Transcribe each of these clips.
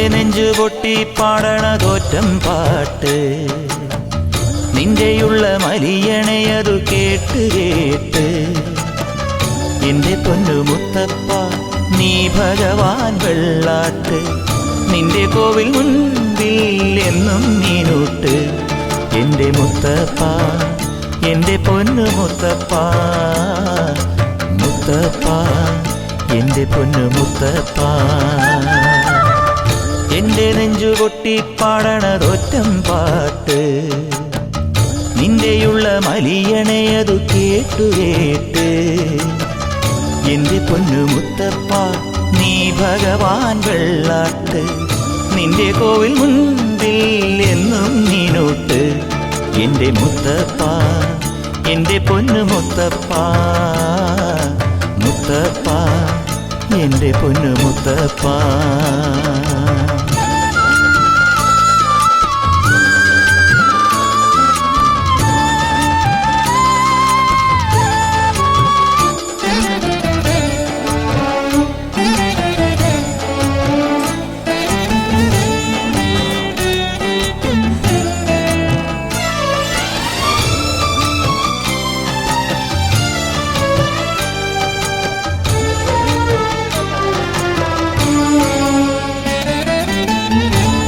എന്റെ നെഞ്ചു പൊട്ടി പാടണതോറ്റം പാട്ട് നിന്റെയുള്ള മലിയണയതു കേട്ട് കേട്ട് എന്റെ പൊന്നു മുത്തപ്പ നീ ഭഗവാൻ വെള്ളാട്ട് നിന്റെ കോവിൽ മുൻപിൽ എന്നും നീനൂട്ട് എന്റെ മുത്തപ്പ എന്റെ പൊന്നു മുത്തപ്പ മുത്തപ്പ എന്റെ പൊന്നു മുത്തപ്പ എന്റെ നെഞ്ചു പൊട്ടി പാടണതൊറ്റം പാട്ട് നിന്റെയുള്ള മലിയണയതു കേട്ടു കേട്ട് എന്റെ പൊന്നു മുത്തപ്പ നീ ഭഗവാൻ വെള്ളാട്ട് നിന്റെ കോവിൽ മുൻപിൽ എന്നും നീനോട്ട് എന്റെ മുത്തപ്പ എന്റെ പൊന്നു മുത്തപ്പ മുത്തപ്പ എന്റെ പൊന്നു മുത്തപ്പ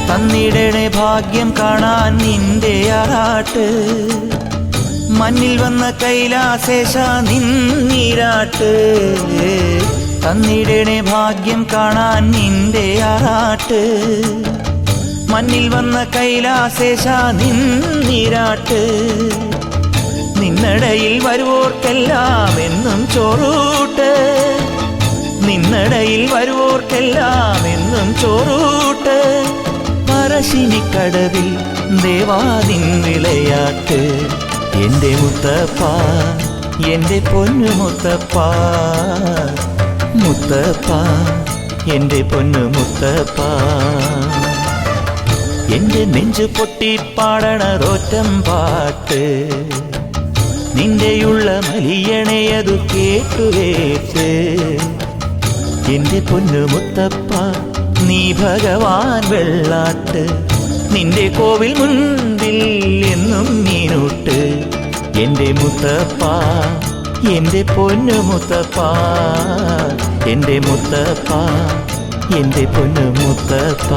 തന്നിടണേ ഭാഗ്യം കാണാൻ നിന്റെ ആറാട്ട് മണ്ണിൽ വന്ന കൈലാസേശ നിന്നീരാട്ട് തന്നിടണേ ഭാഗ്യം കാണാൻ നിന്റെ ആറാട്ട് മണ്ണിൽ വന്ന കൈലാസേശ നിന്നീരാട്ട് നിന്നടയിൽ വരുവോർക്കെല്ലാം എന്നും ചോറൂട്ട് നിന്നടയിൽ വരുവോർക്കെല്ലാം എന്നും ചോറൂട്ട് പറശ്ശിനിക്കടവിൽ ദേവാദിൻ വിളയാട്ട് എന്റെ മുത്തപ്പ എന്റെ പൊന്നു മുത്തപ്പ മുത്തപ്പ എന്റെ പൊന്നു മുത്തപ്പ എന്റെ നെഞ്ചു പൊട്ടി പാടണതൊറ്റം പാട്ട് നിന്റെയുള്ള മലിയണയതു കേട്ടു കേട്ട് എന്റെ പൊന്നു മുത്തപ്പ നീ ഭഗവാൻ വെള്ളാട്ട് നിന്റെ കോവിൽ മുൻപിൽ എന്നും നീനൂട്ട് എന്റെ മുത്തപ്പ എന്റെ പൊന്നു മുത്തപ്പ എന്റെ മുത്തപ്പ എന്റെ പൊന്നു മുത്തപ്പ